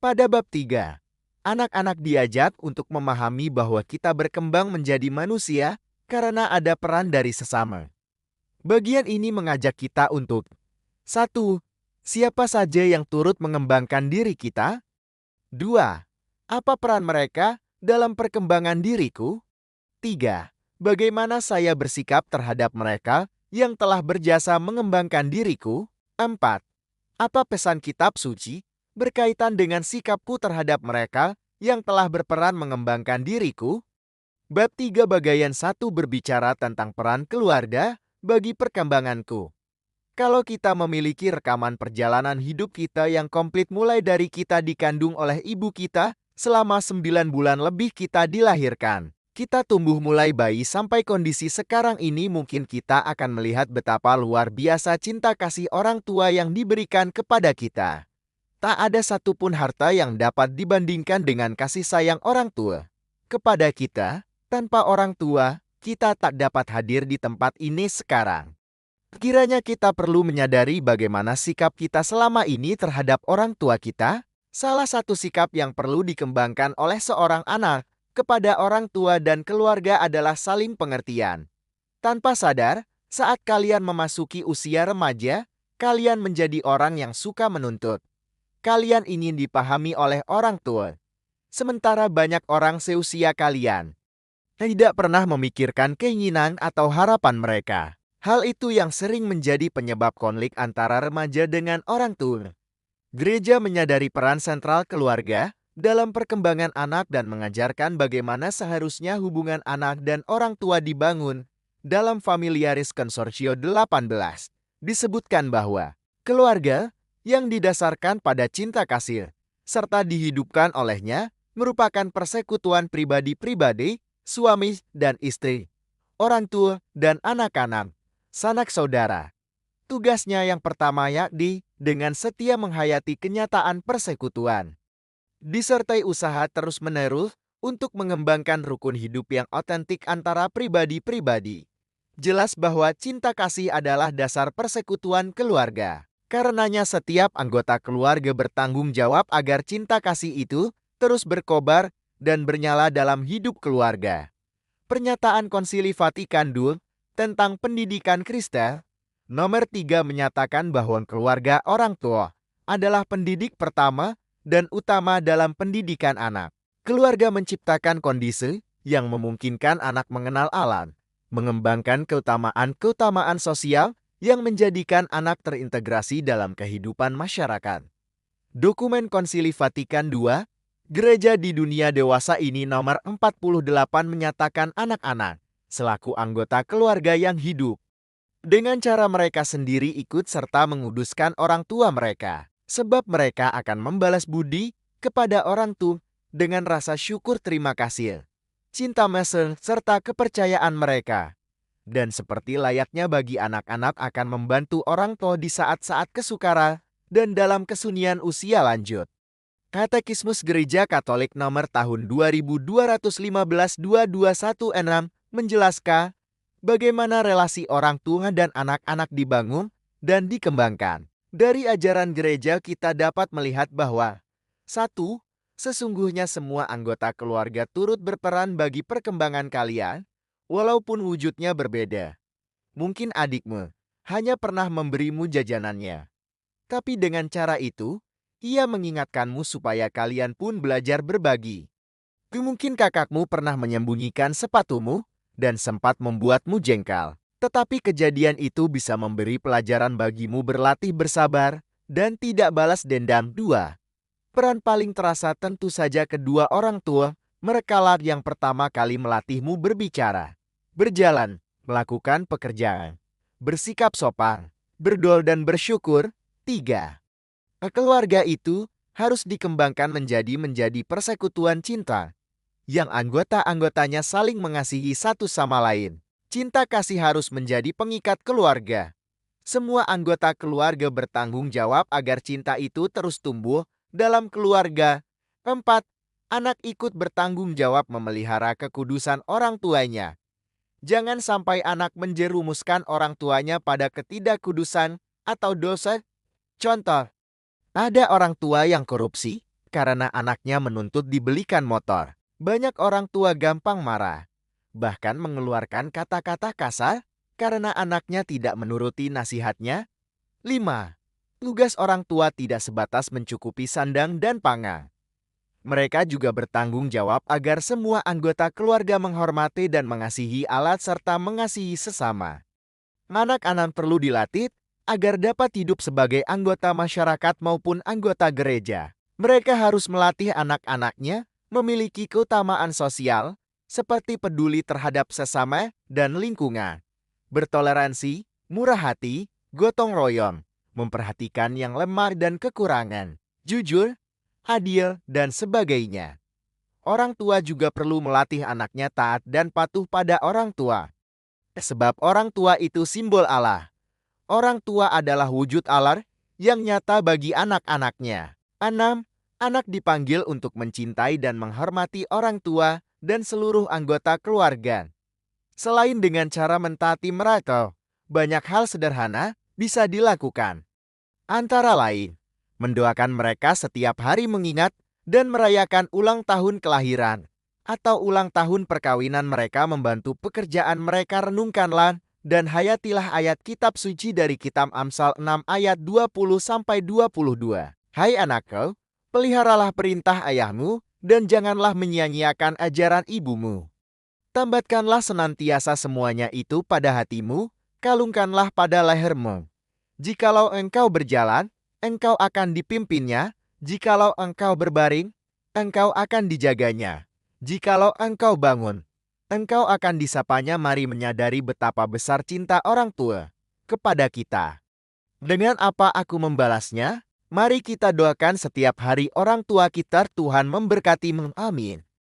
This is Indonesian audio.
Pada bab 3, anak-anak diajak untuk memahami bahwa kita berkembang menjadi manusia karena ada peran dari sesama. Bagian ini mengajak kita untuk 1. Siapa saja yang turut mengembangkan diri kita? 2. Apa peran mereka dalam perkembangan diriku? 3. Bagaimana saya bersikap terhadap mereka yang telah berjasa mengembangkan diriku? 4. Apa pesan kitab suci berkaitan dengan sikapku terhadap mereka yang telah berperan mengembangkan diriku? Bab 3 bagian 1 berbicara tentang peran keluarga bagi perkembanganku. Kalau kita memiliki rekaman perjalanan hidup kita yang komplit mulai dari kita dikandung oleh ibu kita, selama 9 bulan lebih kita dilahirkan. Kita tumbuh mulai bayi sampai kondisi sekarang ini, mungkin kita akan melihat betapa luar biasa cinta kasih orang tua yang diberikan kepada kita. Tak ada satupun harta yang dapat dibandingkan dengan kasih sayang orang tua kepada kita. Tanpa orang tua, kita tak dapat hadir di tempat ini sekarang. Kiranya kita perlu menyadari bagaimana sikap kita selama ini terhadap orang tua kita. Salah satu sikap yang perlu dikembangkan oleh seorang anak kepada orang tua dan keluarga adalah saling pengertian. Tanpa sadar, saat kalian memasuki usia remaja, kalian menjadi orang yang suka menuntut. Kalian ingin dipahami oleh orang tua. Sementara banyak orang seusia kalian tidak pernah memikirkan keinginan atau harapan mereka. Hal itu yang sering menjadi penyebab konflik antara remaja dengan orang tua. Gereja menyadari peran sentral keluarga dalam perkembangan anak dan mengajarkan bagaimana seharusnya hubungan anak dan orang tua dibangun. Dalam Familiaris Consortio 18, disebutkan bahwa keluarga yang didasarkan pada cinta kasih serta dihidupkan olehnya merupakan persekutuan pribadi-pribadi, suami dan istri, orang tua dan anak-anak, sanak saudara. Tugasnya yang pertama yakni dengan setia menghayati kenyataan persekutuan, disertai usaha terus-menerus untuk mengembangkan rukun hidup yang otentik antara pribadi-pribadi. Jelas bahwa cinta kasih adalah dasar persekutuan keluarga. Karenanya setiap anggota keluarga bertanggung jawab agar cinta kasih itu terus berkobar dan bernyala dalam hidup keluarga. Pernyataan Konsili Vatikan II tentang pendidikan Kristen nomor 3 menyatakan bahwa keluarga orang tua adalah pendidik pertama dan utama dalam pendidikan anak. Keluarga menciptakan kondisi yang memungkinkan anak mengenal Allah, mengembangkan keutamaan-keutamaan sosial yang menjadikan anak terintegrasi dalam kehidupan masyarakat. Dokumen Konsili Vatikan II, Gereja di Dunia Dewasa ini nomor 48 menyatakan anak-anak selaku anggota keluarga yang hidup. Dengan cara mereka sendiri ikut serta menguduskan orang tua mereka, sebab mereka akan membalas budi kepada orang tua dengan rasa syukur terima kasih, cinta mesra serta kepercayaan mereka. Dan seperti layaknya bagi anak-anak akan membantu orang tua di saat-saat kesukara dan dalam kesunyian usia lanjut. Katekismus Gereja Katolik nomor tahun 2215-221-6 menjelaskan bagaimana relasi orang tua dan anak-anak dibangun dan dikembangkan. Dari ajaran gereja kita dapat melihat bahwa 1. Sesungguhnya semua anggota keluarga turut berperan bagi perkembangan kalian, walaupun wujudnya berbeda. Mungkin adikmu hanya pernah memberimu jajanannya, tapi dengan cara itu, ia mengingatkanmu supaya kalian pun belajar berbagi. Mungkin kakakmu pernah menyembunyikan sepatumu dan sempat membuatmu jengkel. Tetapi kejadian itu bisa memberi pelajaran bagimu berlatih bersabar dan tidak balas dendam. 2. Peran paling terasa tentu saja kedua orang tua. Merekalah yang pertama kali melatihmu berbicara, berjalan, melakukan pekerjaan, bersikap sopan, berdoa dan bersyukur. 3. Keluarga itu harus dikembangkan menjadi persekutuan cinta, yang anggota-anggotanya saling mengasihi satu sama lain. Cinta kasih harus menjadi pengikat keluarga. Semua anggota keluarga bertanggung jawab agar cinta itu terus tumbuh dalam keluarga. 4. Anak ikut bertanggung jawab memelihara kekudusan orang tuanya. Jangan sampai anak menjerumuskan orang tuanya pada ketidakkudusan atau dosa. Contoh, ada orang tua yang korupsi, karena anaknya menuntut dibelikan motor. Banyak orang tua gampang marah, bahkan mengeluarkan kata-kata kasar karena anaknya tidak menuruti nasihatnya. 5. Tugas orang tua tidak sebatas mencukupi sandang dan pangan. Mereka juga bertanggung jawab agar semua anggota keluarga menghormati dan mengasihi alat serta mengasihi sesama. Anak-anak perlu dilatih agar dapat hidup sebagai anggota masyarakat maupun anggota gereja. Mereka harus melatih anak-anaknya memiliki keutamaan sosial seperti peduli terhadap sesama dan lingkungan, bertoleransi, murah hati, gotong royong, memperhatikan yang lemah dan kekurangan, jujur, adil, dan sebagainya. Orang tua juga perlu melatih anaknya taat dan patuh pada orang tua. Sebab orang tua itu simbol Allah. Orang tua adalah wujud Allah yang nyata bagi anak-anaknya. 6. Anak dipanggil untuk mencintai dan menghormati orang tua dan seluruh anggota keluarga. Selain dengan cara mentaati mereka, banyak hal sederhana bisa dilakukan. Antara lain, mendoakan mereka setiap hari mengingat dan merayakan ulang tahun kelahiran atau ulang tahun perkawinan mereka, membantu pekerjaan mereka. Renungkanlah dan hayatilah ayat kitab suci dari kitab Amsal 6 ayat 20-22. Hai anakku, peliharalah perintah ayahmu dan janganlah menyia-nyiakan ajaran ibumu. Tambatkanlah senantiasa semuanya itu pada hatimu, kalungkanlah pada lehermu. Jikalau engkau berjalan, engkau akan dipimpinnya. Jikalau engkau berbaring, engkau akan dijaganya. Jikalau engkau bangun, engkau akan disapanya. Mari menyadari betapa besar cinta orang tua kepada kita. Dengan apa aku membalasnya? Mari kita doakan setiap hari orang tua kita. Tuhan memberkati. Amin.